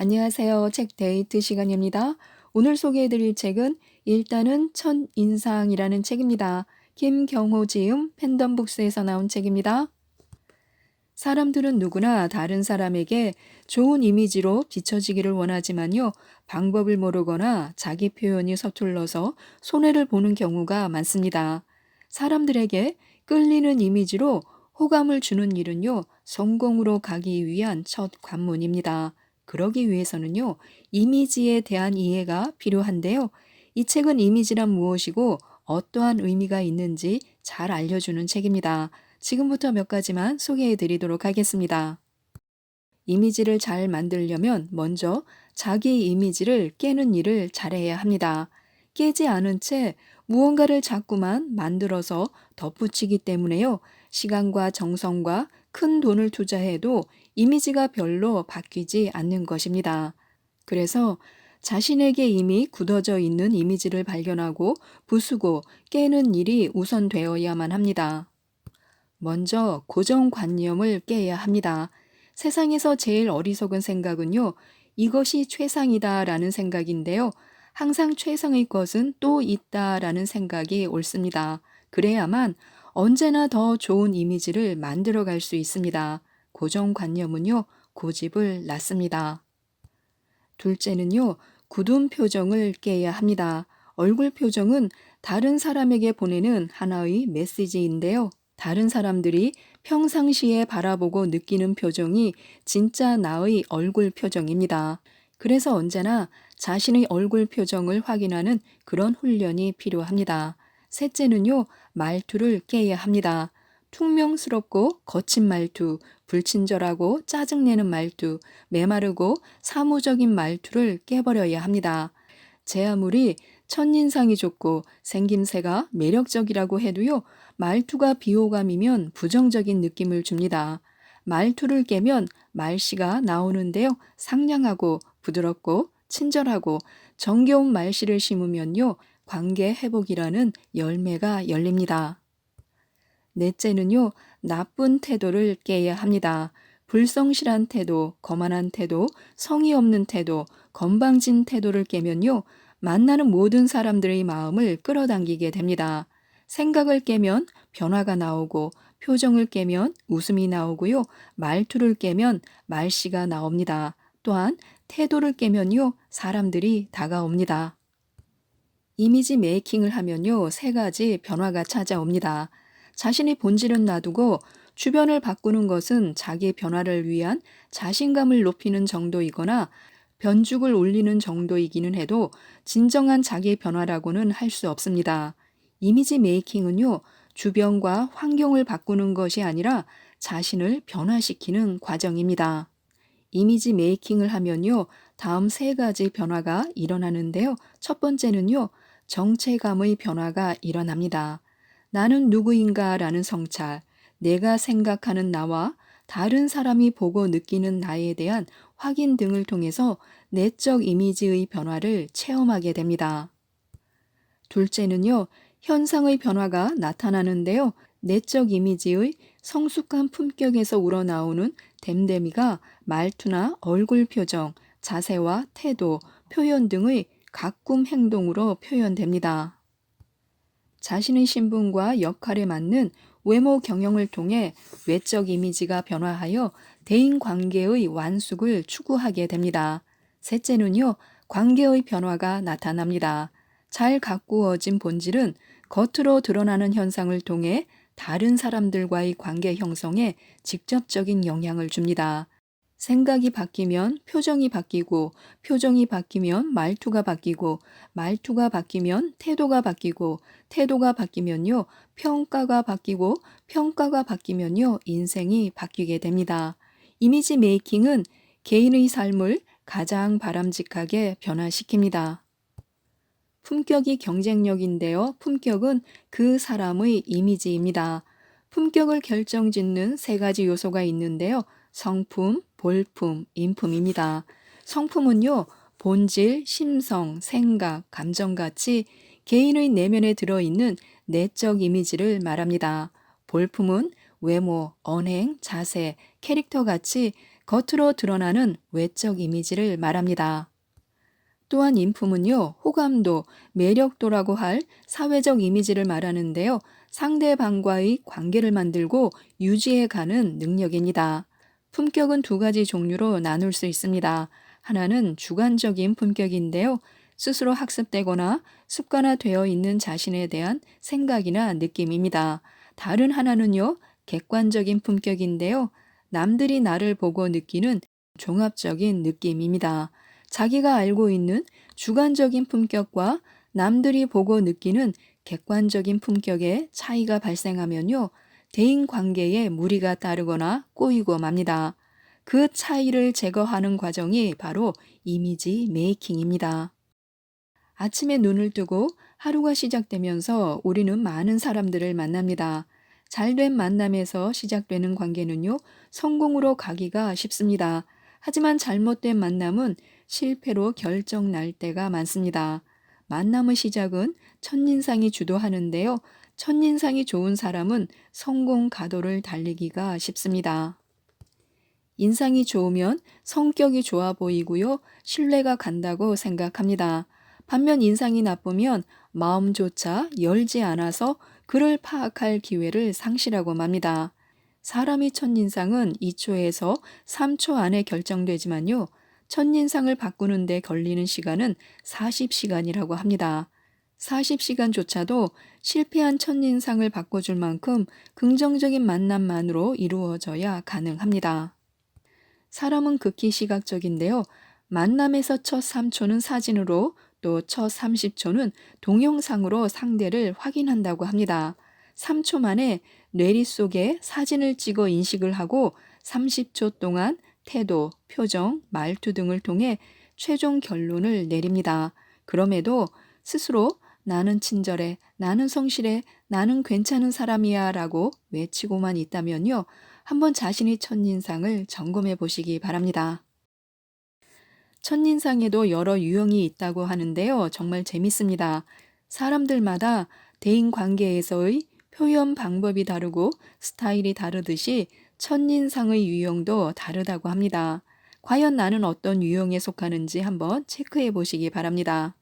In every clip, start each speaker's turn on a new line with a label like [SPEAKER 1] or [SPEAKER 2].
[SPEAKER 1] 안녕하세요. 책 데이트 시간입니다. 오늘 소개해드릴 책은 일단은 첫인상이라는 책입니다. 김경호 지음 팬덤북스에서 나온 책입니다. 사람들은 누구나 다른 사람에게 좋은 이미지로 비춰지기를 원하지만요, 방법을 모르거나 자기 표현이 서툴러서 손해를 보는 경우가 많습니다. 사람들에게 끌리는 이미지로 호감을 주는 일은요, 성공으로 가기 위한 첫 관문입니다. 그러기 위해서는요, 이미지에 대한 이해가 필요한데요. 이 책은 이미지란 무엇이고 어떠한 의미가 있는지 잘 알려주는 책입니다. 지금부터 몇 가지만 소개해 드리도록 하겠습니다. 이미지를 잘 만들려면 먼저 자기 이미지를 깨는 일을 잘해야 합니다. 깨지 않은 채 무언가를 자꾸만 만들어서 덧붙이기 때문에요. 시간과 정성과 큰 돈을 투자해도 이미지가 별로 바뀌지 않는 것입니다. 그래서 자신에게 이미 굳어져 있는 이미지를 발견하고 부수고 깨는 일이 우선되어야만 합니다. 먼저 고정관념을 깨야 합니다. 세상에서 제일 어리석은 생각은요, 이것이 최상이다라는 생각인데요. 항상 최상의 것은 또 있다라는 생각이 옳습니다. 그래야만 언제나 더 좋은 이미지를 만들어 갈 수 있습니다. 고정관념은요, 고집을 낳습니다. 둘째는요, 굳은 표정을 깨야 합니다. 얼굴 표정은 다른 사람에게 보내는 하나의 메시지인데요. 다른 사람들이 평상시에 바라보고 느끼는 표정이 진짜 나의 얼굴 표정입니다. 그래서 언제나 자신의 얼굴 표정을 확인하는 그런 훈련이 필요합니다. 셋째는요, 말투를 깨야 합니다. 퉁명스럽고 거친 말투, 불친절하고 짜증내는 말투, 메마르고 사무적인 말투를 깨버려야 합니다. 제 아무리 첫인상이 좋고 생김새가 매력적이라고 해도요, 말투가 비호감이면 부정적인 느낌을 줍니다. 말투를 깨면 말씨가 나오는데요, 상냥하고 부드럽고 친절하고 정겨운 말씨를 심으면요, 관계 회복이라는 열매가 열립니다. 넷째는요, 나쁜 태도를 깨야 합니다. 불성실한 태도, 거만한 태도, 성의 없는 태도, 건방진 태도를 깨면요, 만나는 모든 사람들의 마음을 끌어당기게 됩니다. 생각을 깨면 변화가 나오고, 표정을 깨면 웃음이 나오고요, 말투를 깨면 말씨가 나옵니다. 또한 태도를 깨면요, 사람들이 다가옵니다. 이미지 메이킹을 하면요, 세 가지 변화가 찾아옵니다. 자신의 본질은 놔두고 주변을 바꾸는 것은 자기 변화를 위한 자신감을 높이는 정도이거나 변죽을 올리는 정도이기는 해도 진정한 자기 변화라고는 할 수 없습니다. 이미지 메이킹은요, 주변과 환경을 바꾸는 것이 아니라 자신을 변화시키는 과정입니다. 이미지 메이킹을 하면요, 다음 세 가지 변화가 일어나는데요. 첫 번째는요, 정체감의 변화가 일어납니다. 나는 누구인가 라는 성찰, 내가 생각하는 나와 다른 사람이 보고 느끼는 나에 대한 확인 등을 통해서 내적 이미지의 변화를 체험하게 됩니다. 둘째는요, 현상의 변화가 나타나는데요. 내적 이미지의 성숙한 품격에서 우러나오는 됨됨이가 말투나 얼굴 표정, 자세와 태도, 표현 등의 가꿈 행동으로 표현됩니다. 자신의 신분과 역할에 맞는 외모 경영을 통해 외적 이미지가 변화하여 대인 관계의 완숙을 추구하게 됩니다. 셋째는요, 관계의 변화가 나타납니다. 잘 가꾸어진 본질은 겉으로 드러나는 현상을 통해 다른 사람들과의 관계 형성에 직접적인 영향을 줍니다. 생각이 바뀌면 표정이 바뀌고, 표정이 바뀌면 말투가 바뀌고, 말투가 바뀌면 태도가 바뀌고, 태도가 바뀌면요, 평가가 바뀌고, 평가가 바뀌면요, 인생이 바뀌게 됩니다. 이미지 메이킹은 개인의 삶을 가장 바람직하게 변화시킵니다. 품격이 경쟁력인데요. 품격은 그 사람의 이미지입니다. 품격을 결정짓는 세 가지 요소가 있는데요. 성품, 볼품, 인품입니다. 성품은요, 본질, 심성, 생각, 감정같이 개인의 내면에 들어있는 내적 이미지를 말합니다. 볼품은 외모, 언행, 자세, 캐릭터 같이 겉으로 드러나는 외적 이미지를 말합니다. 또한 인품은요, 호감도, 매력도라고 할 사회적 이미지를 말하는데요. 상대방과의 관계를 만들고 유지해가는 능력입니다. 품격은 두 가지 종류로 나눌 수 있습니다. 하나는 주관적인 품격인데요. 스스로 학습되거나 습관화되어 있는 자신에 대한 생각이나 느낌입니다. 다른 하나는요, 객관적인 품격인데요. 남들이 나를 보고 느끼는 종합적인 느낌입니다. 자기가 알고 있는 주관적인 품격과 남들이 보고 느끼는 객관적인 품격의 차이가 발생하면요, 대인 관계에 무리가 따르거나 꼬이고 맙니다. 그 차이를 제거하는 과정이 바로 이미지 메이킹입니다. 아침에 눈을 뜨고 하루가 시작되면서 우리는 많은 사람들을 만납니다. 잘된 만남에서 시작되는 관계는요, 성공으로 가기가 쉽습니다. 하지만 잘못된 만남은 실패로 결정 날 때가 많습니다. 만남의 시작은 첫인상이 주도하는데요. 첫인상이 좋은 사람은 성공 가도를 달리기가 쉽습니다. 인상이 좋으면 성격이 좋아 보이고요. 신뢰가 간다고 생각합니다. 반면 인상이 나쁘면 마음조차 열지 않아서 그를 파악할 기회를 상실하고 맙니다. 사람이 첫인상은 2초에서 3초 안에 결정되지만요. 첫인상을 바꾸는 데 걸리는 시간은 40시간이라고 합니다. 40시간조차도 실패한 첫인상을 바꿔줄 만큼 긍정적인 만남만으로 이루어져야 가능합니다. 사람은 극히 시각적인데요. 만남에서 첫 3초는 사진으로 또 첫 30초는 동영상으로 상대를 확인한다고 합니다. 3초 만에 뇌리 속에 사진을 찍어 인식을 하고 30초 동안 태도, 표정, 말투 등을 통해 최종 결론을 내립니다. 그럼에도 스스로 나는 친절해, 나는 성실해, 나는 괜찮은 사람이야 라고 외치고만 있다면요. 한번 자신의 첫인상을 점검해 보시기 바랍니다. 첫인상에도 여러 유형이 있다고 하는데요. 정말 재밌습니다. 사람들마다 대인 관계에서의 표현 방법이 다르고 스타일이 다르듯이 첫인상의 유형도 다르다고 합니다. 과연 나는 어떤 유형에 속하는지 한번 체크해 보시기 바랍니다.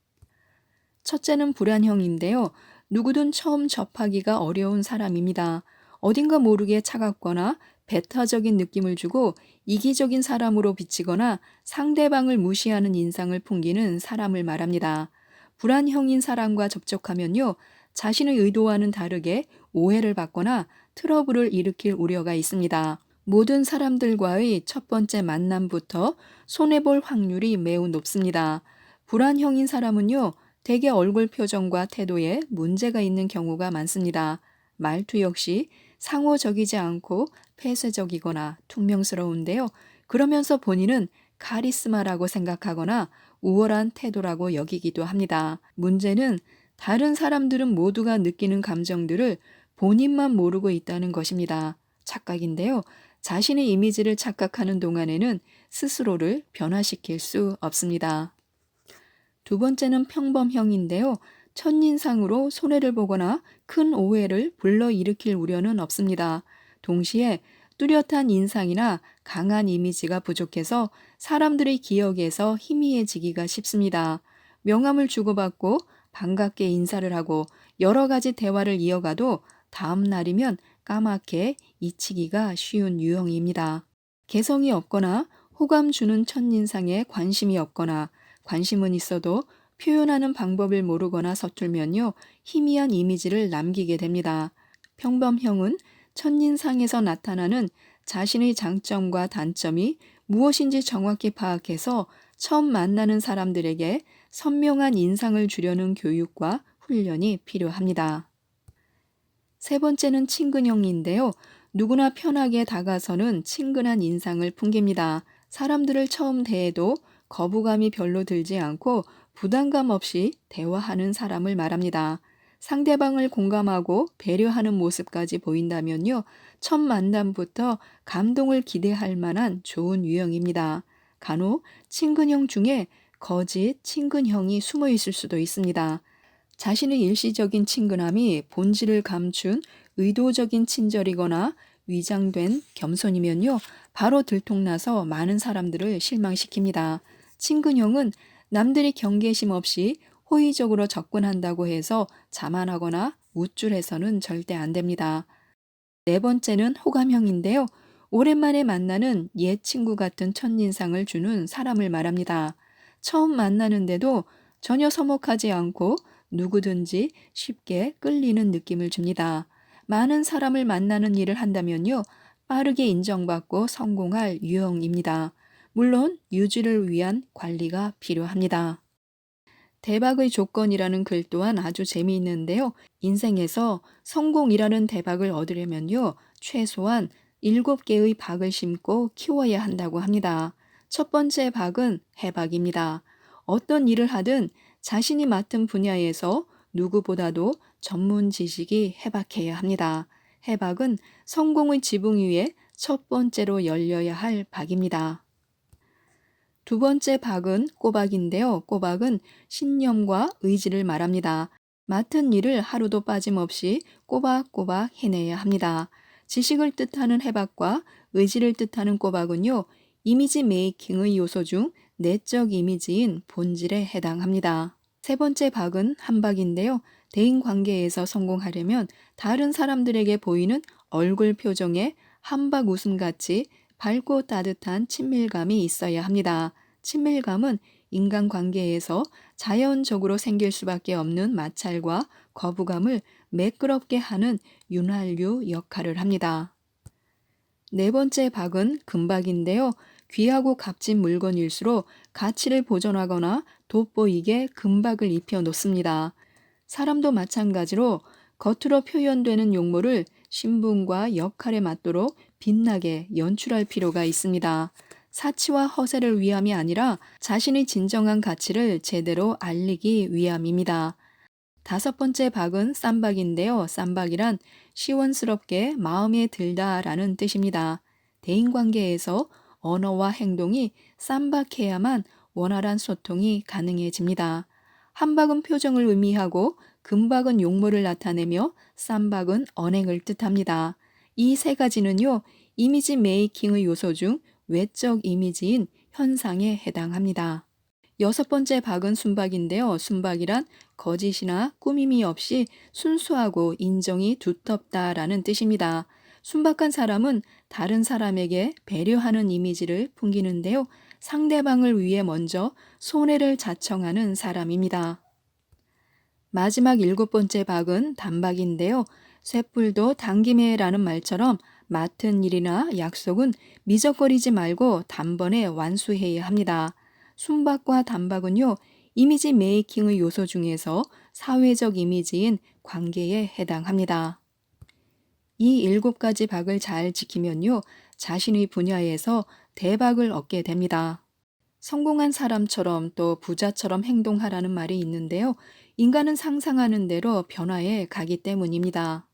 [SPEAKER 1] 첫째는 불안형인데요. 누구든 처음 접하기가 어려운 사람입니다. 어딘가 모르게 차갑거나 배타적인 느낌을 주고 이기적인 사람으로 비치거나 상대방을 무시하는 인상을 풍기는 사람을 말합니다. 불안형인 사람과 접촉하면요, 자신의 의도와는 다르게 오해를 받거나 트러블을 일으킬 우려가 있습니다. 모든 사람들과의 첫 번째 만남부터 손해볼 확률이 매우 높습니다. 불안형인 사람은요, 대개 얼굴 표정과 태도에 문제가 있는 경우가 많습니다. 말투 역시 상호적이지 않고 폐쇄적이거나 퉁명스러운데요. 그러면서 본인은 카리스마라고 생각하거나 우월한 태도라고 여기기도 합니다. 문제는 다른 사람들은 모두가 느끼는 감정들을 본인만 모르고 있다는 것입니다. 착각인데요. 자신의 이미지를 착각하는 동안에는 스스로를 변화시킬 수 없습니다. 두 번째는 평범형인데요. 첫인상으로 손해를 보거나 큰 오해를 불러일으킬 우려는 없습니다. 동시에 뚜렷한 인상이나 강한 이미지가 부족해서 사람들의 기억에서 희미해지기가 쉽습니다. 명함을 주고받고 반갑게 인사를 하고 여러 가지 대화를 이어가도 다음 날이면 까맣게 잊히기가 쉬운 유형입니다. 개성이 없거나 호감 주는 첫인상에 관심이 없거나 관심은 있어도 표현하는 방법을 모르거나 서툴면요, 희미한 이미지를 남기게 됩니다. 평범형은 첫인상에서 나타나는 자신의 장점과 단점이 무엇인지 정확히 파악해서 처음 만나는 사람들에게 선명한 인상을 주려는 교육과 훈련이 필요합니다. 세 번째는 친근형인데요. 누구나 편하게 다가서는 친근한 인상을 풍깁니다. 사람들을 처음 대해도 거부감이 별로 들지 않고 부담감 없이 대화하는 사람을 말합니다. 상대방을 공감하고 배려하는 모습까지 보인다면요, 첫 만남부터 감동을 기대할 만한 좋은 유형입니다. 간혹 친근형 중에 거짓 친근형이 숨어 있을 수도 있습니다. 자신의 일시적인 친근함이 본질을 감춘 의도적인 친절이거나 위장된 겸손이면요, 바로 들통나서 많은 사람들을 실망시킵니다. 친근형은 남들이 경계심 없이 호의적으로 접근한다고 해서 자만하거나 우쭐해서는 절대 안 됩니다. 네 번째는 호감형인데요. 오랜만에 만나는 옛 친구 같은 첫인상을 주는 사람을 말합니다. 처음 만나는데도 전혀 서먹하지 않고 누구든지 쉽게 끌리는 느낌을 줍니다. 많은 사람을 만나는 일을 한다면요, 빠르게 인정받고 성공할 유형입니다. 물론 유지를 위한 관리가 필요합니다. 대박의 조건이라는 글 또한 아주 재미있는데요. 인생에서 성공이라는 대박을 얻으려면요, 최소한 7개의 박을 심고 키워야 한다고 합니다. 첫 번째 박은 해박입니다. 어떤 일을 하든 자신이 맡은 분야에서 누구보다도 전문 지식이 해박해야 합니다. 해박은 성공의 지붕 위에 첫 번째로 열려야 할 박입니다. 두 번째 박은 꼬박인데요. 꼬박은 신념과 의지를 말합니다. 맡은 일을 하루도 빠짐없이 꼬박꼬박 해내야 합니다. 지식을 뜻하는 해박과 의지를 뜻하는 꼬박은요, 이미지 메이킹의 요소 중 내적 이미지인 본질에 해당합니다. 세 번째 박은 한박인데요. 대인 관계에서 성공하려면 다른 사람들에게 보이는 얼굴 표정에 한박 웃음같이 밝고 따뜻한 친밀감이 있어야 합니다. 친밀감은 인간관계에서 자연적으로 생길 수밖에 없는 마찰과 거부감을 매끄럽게 하는 윤활유 역할을 합니다. 네 번째 박은 금박인데요. 귀하고 값진 물건일수록 가치를 보존하거나 돋보이게 금박을 입혀 놓습니다. 사람도 마찬가지로 겉으로 표현되는 용모를 신분과 역할에 맞도록 빛나게 연출할 필요가 있습니다. 사치와 허세를 위함이 아니라 자신의 진정한 가치를 제대로 알리기 위함입니다. 다섯 번째 박은 쌈박인데요. 쌈박이란 시원스럽게 마음에 들다라는 뜻입니다. 대인관계에서 언어와 행동이 쌈박해야만 원활한 소통이 가능해집니다. 한박은 표정을 의미하고 금박은 용모를 나타내며 쌈박은 언행을 뜻합니다. 이 세 가지는요, 이미지 메이킹의 요소 중 외적 이미지인 현상에 해당합니다. 여섯 번째 박은 순박인데요. 순박이란 거짓이나 꾸밈이 없이 순수하고 인정이 두텁다라는 뜻입니다. 순박한 사람은 다른 사람에게 배려하는 이미지를 풍기는데요. 상대방을 위해 먼저 손해를 자청하는 사람입니다. 마지막 일곱 번째 박은 단박인데요. 쇳불도 당김에라는 말처럼 맡은 일이나 약속은 미적거리지 말고 단번에 완수해야 합니다. 순박과 단박은요, 이미지 메이킹의 요소 중에서 사회적 이미지인 관계에 해당합니다. 이 7가지 박을 잘 지키면요, 자신의 분야에서 대박을 얻게 됩니다. 성공한 사람처럼 또 부자처럼 행동하라는 말이 있는데요. 인간은 상상하는 대로 변화해 가기 때문입니다.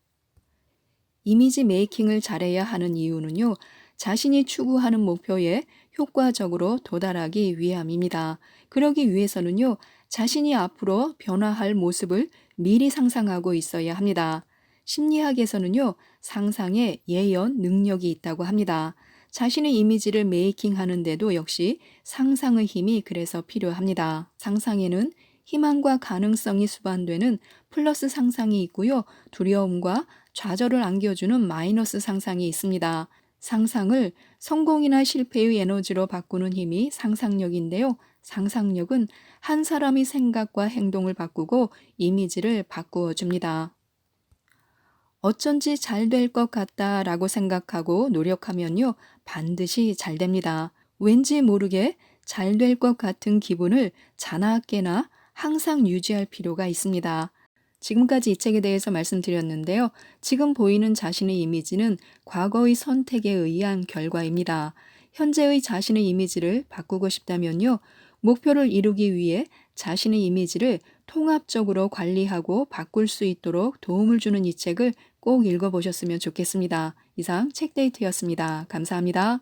[SPEAKER 1] 이미지 메이킹을 잘해야 하는 이유는요, 자신이 추구하는 목표에 효과적으로 도달하기 위함입니다. 그러기 위해서는요, 자신이 앞으로 변화할 모습을 미리 상상하고 있어야 합니다. 심리학에서는요, 상상에 예언 능력이 있다고 합니다. 자신의 이미지를 메이킹하는데도 역시 상상의 힘이 그래서 필요합니다. 상상에는 희망과 가능성이 수반되는 플러스 상상이 있고요. 두려움과 좌절을 안겨주는 마이너스 상상이 있습니다. 상상을 성공이나 실패의 에너지로 바꾸는 힘이 상상력인데요. 상상력은 한 사람의 생각과 행동을 바꾸고 이미지를 바꾸어 줍니다. 어쩐지 잘 될 것 같다라고 생각하고 노력하면요, 반드시 잘 됩니다. 왠지 모르게 잘 될 것 같은 기분을 자나깨나 항상 유지할 필요가 있습니다. 지금까지 이 책에 대해서 말씀드렸는데요. 지금 보이는 자신의 이미지는 과거의 선택에 의한 결과입니다. 현재의 자신의 이미지를 바꾸고 싶다면요, 목표를 이루기 위해 자신의 이미지를 통합적으로 관리하고 바꿀 수 있도록 도움을 주는 이 책을 꼭 읽어보셨으면 좋겠습니다. 이상 책데이트였습니다. 감사합니다.